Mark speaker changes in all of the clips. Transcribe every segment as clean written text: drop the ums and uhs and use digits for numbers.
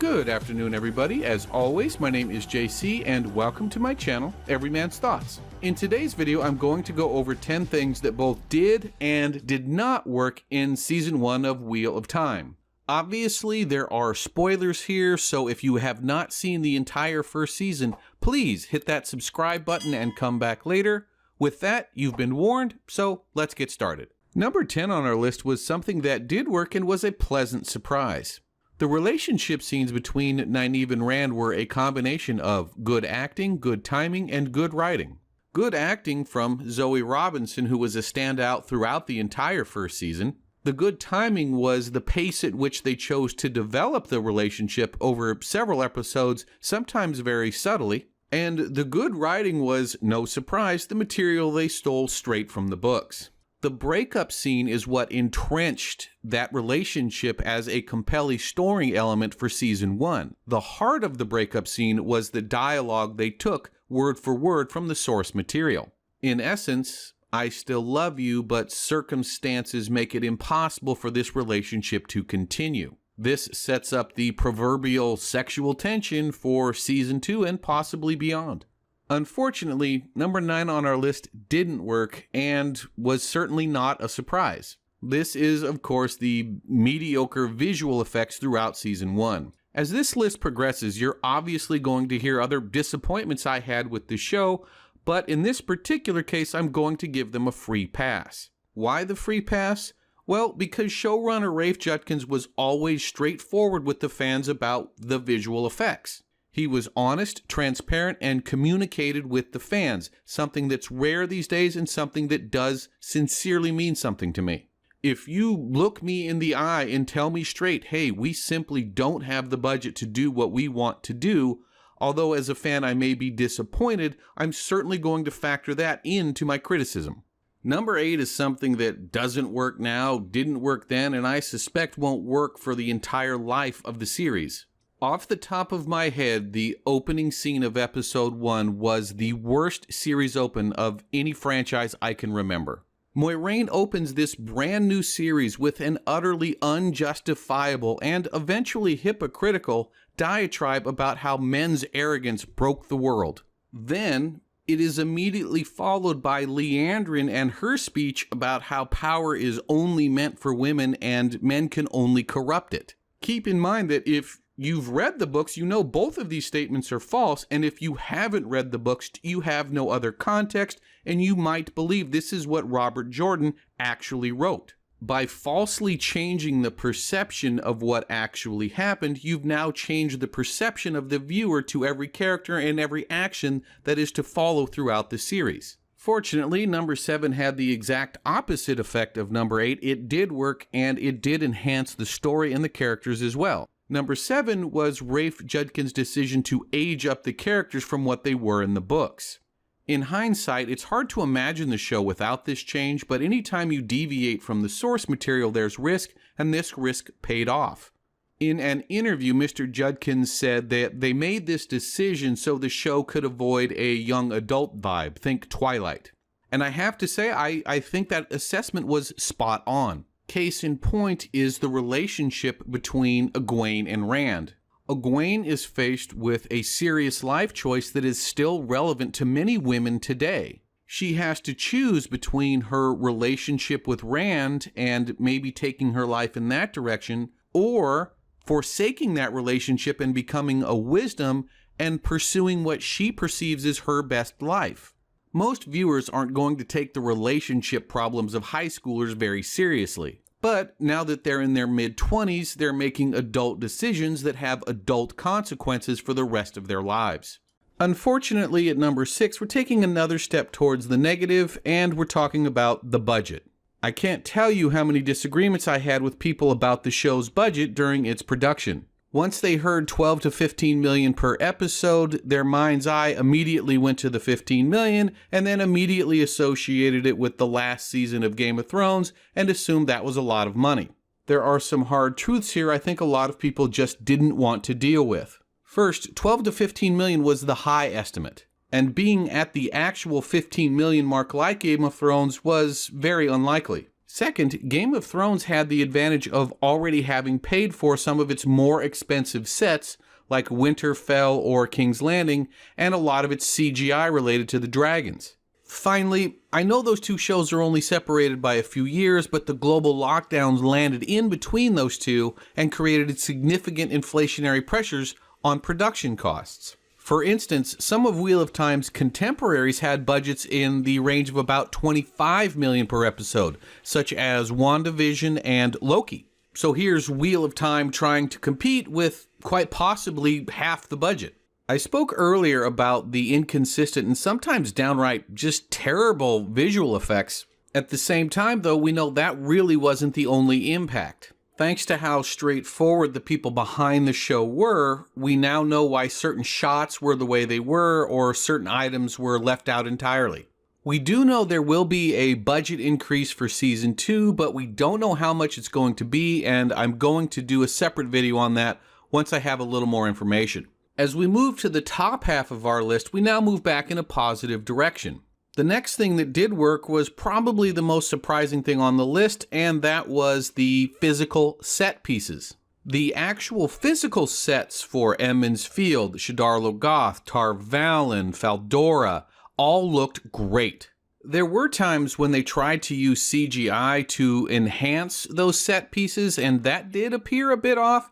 Speaker 1: Good afternoon, everybody. As always, my name is JC, and welcome to my channel, Everyman's Thoughts. In today's video, I'm going to go over 10 things that both did and did not work in Season 1 of Wheel of Time. Obviously, there are spoilers here, so if you have not seen the entire first season, please hit that subscribe button and come back later. With that, you've been warned, so let's get started. Number 10 on our list was something that did work and was a pleasant surprise. The relationship scenes between Nynaeve and Rand were a combination of good acting, good timing, and good writing. Good acting from Zoe Robinson, who was a standout throughout the entire first season. The good timing was the pace at which they chose to develop the relationship over several episodes, sometimes very subtly. And the good writing was, no surprise, the material they stole straight from the books. The breakup scene is what entrenched that relationship as a compelling story element for Season 1. The heart of the breakup scene was the dialogue they took word for word from the source material. In essence, I still love you, but circumstances make it impossible for this relationship to continue. This sets up the proverbial sexual tension for Season 2 and possibly beyond. Unfortunately, number 9 on our list didn't work and was certainly not a surprise. This is, of course, the mediocre visual effects throughout Season 1. As this list progresses, you're obviously going to hear other disappointments I had with the show, but in this particular case, I'm going to give them a free pass. Why the free pass? Well, because showrunner Rafe Judkins was always straightforward with the fans about the visual effects. He was honest, transparent, and communicated with the fans, something that's rare these days and something that does sincerely mean something to me. If you look me in the eye and tell me straight, hey, we simply don't have the budget to do what we want to do, although as a fan I may be disappointed, I'm certainly going to factor that into my criticism. Number 8 is something that doesn't work now, didn't work then, and I suspect won't work for the entire life of the series. Off the top of my head, the opening scene of Episode 1 was the worst series open of any franchise I can remember. Moiraine opens this brand new series with an utterly unjustifiable and eventually hypocritical diatribe about how men's arrogance broke the world. Then, it is immediately followed by Liandrin and her speech about how power is only meant for women and men can only corrupt it. Keep in mind that if you've read the books, you know both of these statements are false, and if you haven't read the books, you have no other context, and you might believe this is what Robert Jordan actually wrote. By falsely changing the perception of what actually happened, you've now changed the perception of the viewer to every character and every action that is to follow throughout the series. Fortunately, number 7 had the exact opposite effect of number 8. It did work, and it did enhance the story and the characters as well. Number 7 was Rafe Judkins' decision to age up the characters from what they were in the books. In hindsight, it's hard to imagine the show without this change, but anytime you deviate from the source material, there's risk, and this risk paid off. In an interview, Mr. Judkins said that they made this decision so the show could avoid a young adult vibe, think Twilight. And I have to say, I think that assessment was spot on. Case in point is the relationship between Egwene and Rand. Egwene is faced with a serious life choice that is still relevant to many women today. She has to choose between her relationship with Rand and maybe taking her life in that direction, or forsaking that relationship and becoming a wisdom and pursuing what she perceives as her best life. Most viewers aren't going to take the relationship problems of high schoolers very seriously. But now that they're in their mid-20s, they're making adult decisions that have adult consequences for the rest of their lives. Unfortunately, at number 6, we're taking another step towards the negative, and we're talking about the budget. I can't tell you how many disagreements I had with people about the show's budget during its production. Once they heard 12 to 15 million per episode, their mind's eye immediately went to the 15 million and then immediately associated it with the last season of Game of Thrones and assumed that was a lot of money. There are some hard truths here I think a lot of people just didn't want to deal with. First, 12 to 15 million was the high estimate, and being at the actual 15 million mark like Game of Thrones was very unlikely. Second, Game of Thrones had the advantage of already having paid for some of its more expensive sets, like Winterfell or King's Landing, and a lot of its CGI related to the dragons. Finally, I know those two shows are only separated by a few years, but the global lockdowns landed in between those two and created significant inflationary pressures on production costs. For instance, some of Wheel of Time's contemporaries had budgets in the range of about $25 million per episode, such as WandaVision and Loki. So here's Wheel of Time trying to compete with quite possibly half the budget. I spoke earlier about the inconsistent and sometimes downright just terrible visual effects. At the same time, though, we know that really wasn't the only impact. Thanks to how straightforward the people behind the show were, we now know why certain shots were the way they were or certain items were left out entirely. We do know there will be a budget increase for season 2, but we don't know how much it's going to be, and I'm going to do a separate video on that once I have a little more information. As we move to the top half of our list, we now move back in a positive direction. The next thing that did work was probably the most surprising thing on the list, and that was the physical set pieces. The actual physical sets for Emond's Field, Shadar Logoth, Tar Valon, Faldora, all looked great. There were times when they tried to use CGI to enhance those set pieces, and that did appear a bit off,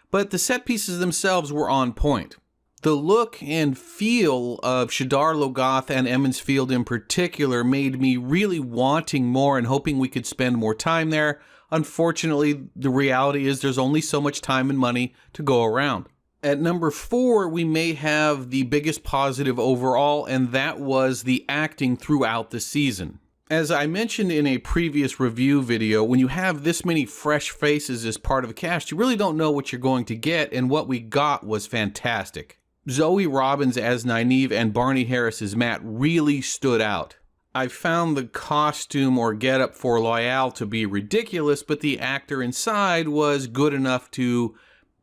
Speaker 1: but the set pieces themselves were on point. The look and feel of Shadar Logoth and Emond's Field in particular made me really wanting more and hoping we could spend more time there. Unfortunately, the reality is there's only so much time and money to go around. At number 4, we may have the biggest positive overall, and that was the acting throughout the season. As I mentioned in a previous review video, when you have this many fresh faces as part of a cast, you really don't know what you're going to get, and what we got was fantastic. Zoe Robbins as Nynaeve and Barney Harris as Matt really stood out. I found the costume or getup for Loial to be ridiculous, but the actor inside was good enough to,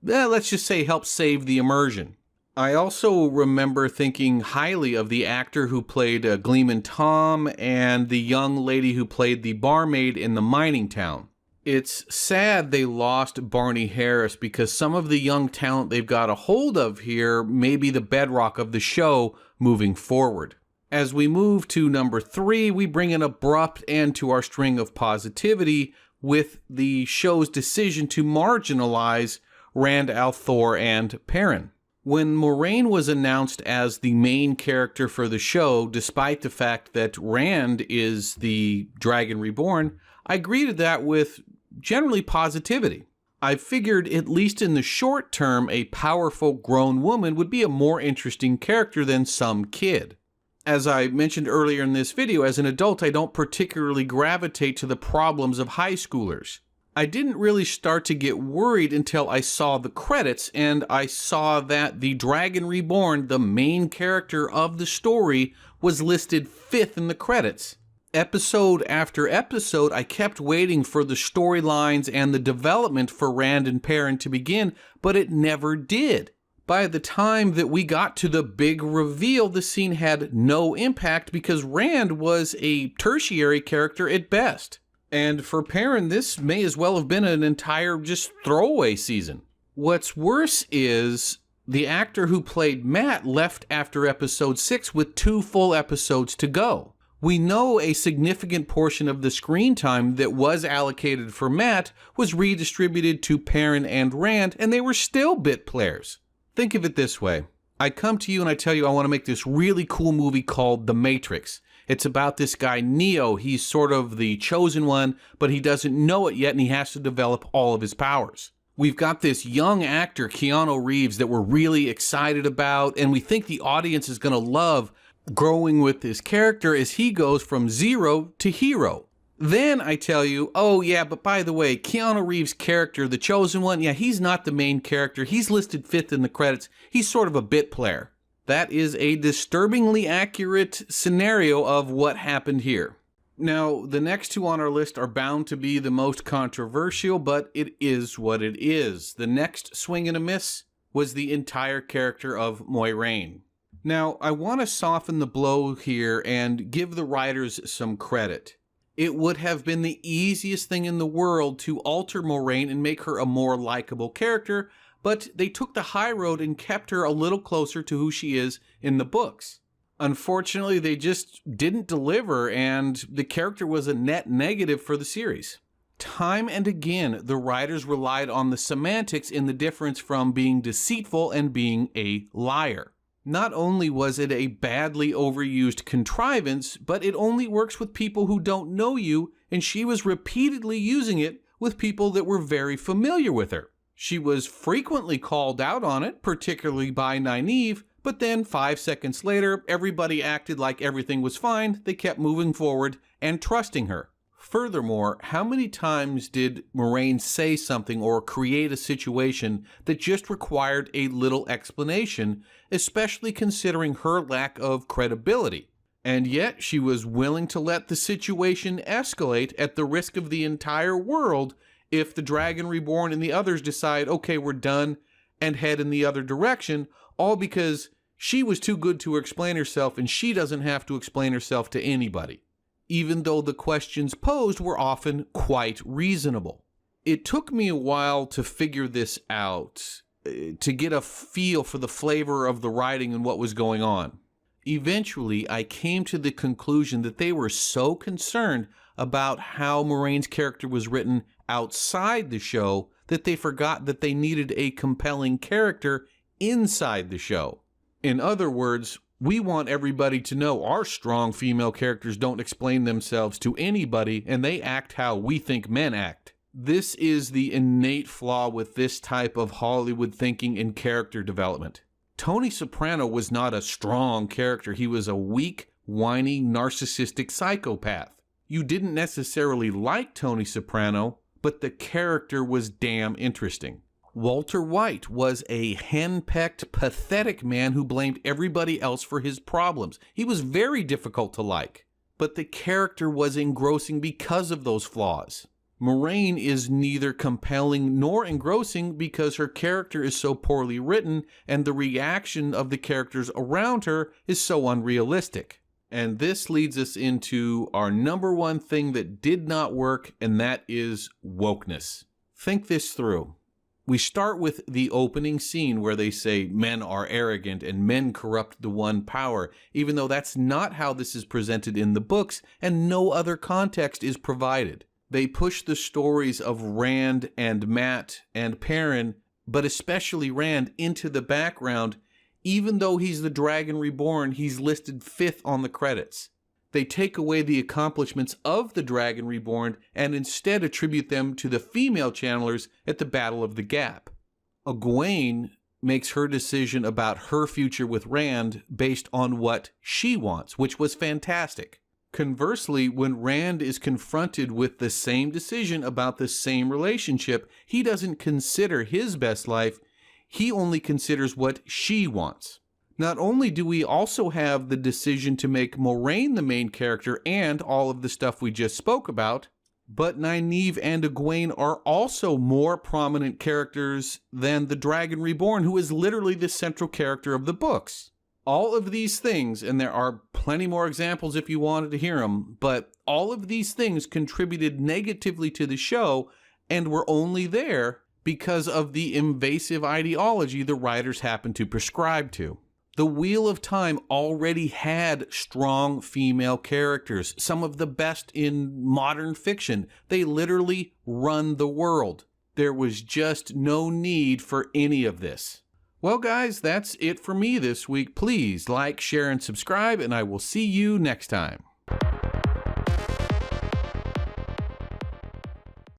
Speaker 1: let's just say, help save the immersion. I also remember thinking highly of the actor who played Gleeman Tom and the young lady who played the barmaid in the mining town. It's sad they lost Barney Harris because some of the young talent they've got a hold of here may be the bedrock of the show moving forward. As we move to number 3, we bring an abrupt end to our string of positivity with the show's decision to marginalize Rand al'Thor and Perrin. When Moiraine was announced as the main character for the show, despite the fact that Rand is the Dragon Reborn, I greeted that with generally positivity. I figured, at least in the short term, a powerful grown woman would be a more interesting character than some kid. As I mentioned earlier in this video, as an adult, I don't particularly gravitate to the problems of high schoolers. I didn't really start to get worried until I saw the credits, and I saw that the Dragon Reborn, the main character of the story, was listed 5th in the credits. Episode after episode, I kept waiting for the storylines and the development for Rand and Perrin to begin, but it never did. By the time that we got to the big reveal, the scene had no impact because Rand was a tertiary character at best. And for Perrin, this may as well have been an entire just throwaway season. What's worse is the actor who played Matt left after episode 6 with 2 full episodes to go. We know a significant portion of the screen time that was allocated for Matt was redistributed to Perrin and Rand, and they were still bit players. Think of it this way. I come to you and I tell you I want to make this really cool movie called The Matrix. It's about this guy, Neo. He's sort of the chosen one, but he doesn't know it yet, and he has to develop all of his powers. We've got this young actor, Keanu Reeves, that we're really excited about, and we think the audience is going to love growing with this character as he goes from zero to hero. Then I tell you, oh yeah, but by the way, Keanu Reeves' character, the chosen one, yeah, he's not the main character. He's listed 5th in the credits. He's sort of a bit player. That is a disturbingly accurate scenario of what happened here. Now, the next 2 on our list are bound to be the most controversial, but it is what it is. The next swing and a miss was the entire character of Moiraine. Now, I want to soften the blow here and give the writers some credit. It would have been the easiest thing in the world to alter Moiraine and make her a more likable character, but they took the high road and kept her a little closer to who she is in the books. Unfortunately, they just didn't deliver, and the character was a net negative for the series. Time and again, the writers relied on the semantics in the difference from being deceitful and being a liar. Not only was it a badly overused contrivance, but it only works with people who don't know you, and she was repeatedly using it with people that were very familiar with her. She was frequently called out on it, particularly by Nynaeve, but then 5 seconds later, everybody acted like everything was fine, they kept moving forward and trusting her. Furthermore, how many times did Moiraine say something or create a situation that just required a little explanation, especially considering her lack of credibility? And yet she was willing to let the situation escalate at the risk of the entire world if the Dragon Reborn and the others decide, okay, we're done, and head in the other direction, all because she was too good to explain herself and she doesn't have to explain herself to anybody, even though the questions posed were often quite reasonable. It took me a while to figure this out, to get a feel for the flavor of the writing and what was going on. Eventually, I came to the conclusion that they were so concerned about how Moiraine's character was written outside the show that they forgot that they needed a compelling character inside the show. In other words, we want everybody to know our strong female characters don't explain themselves to anybody and they act how we think men act. This is the innate flaw with this type of Hollywood thinking and character development. Tony Soprano was not a strong character. He was a weak, whiny, narcissistic psychopath. You didn't necessarily like Tony Soprano, but the character was damn interesting. Walter White was a henpecked, pathetic man who blamed everybody else for his problems. He was very difficult to like, but the character was engrossing because of those flaws. Moiraine is neither compelling nor engrossing because her character is so poorly written and the reaction of the characters around her is so unrealistic. And this leads us into our number one thing that did not work, and that is wokeness. Think this through. We start with the opening scene where they say men are arrogant and men corrupt the one power, even though that's not how this is presented in the books and no other context is provided. They push the stories of Rand and Mat and Perrin, but especially Rand, into the background. Even though he's the Dragon Reborn, he's listed 5th on the credits. They take away the accomplishments of the Dragon Reborn and instead attribute them to the female channelers at the Battle of the Gap. Egwene makes her decision about her future with Rand based on what she wants, which was fantastic. Conversely, when Rand is confronted with the same decision about the same relationship, he doesn't consider his best life, he only considers what she wants. Not only do we also have the decision to make Moiraine the main character and all of the stuff we just spoke about, but Nynaeve and Egwene are also more prominent characters than the Dragon Reborn, who is literally the central character of the books. All of these things, and there are plenty more examples if you wanted to hear them, but all of these things contributed negatively to the show and were only there because of the invasive ideology the writers happened to prescribe to. The Wheel of Time already had strong female characters, some of the best in modern fiction. They literally run the world. There was just no need for any of this. Well, guys, that's it for me this week. Please like, share, and subscribe, and I will see you next time.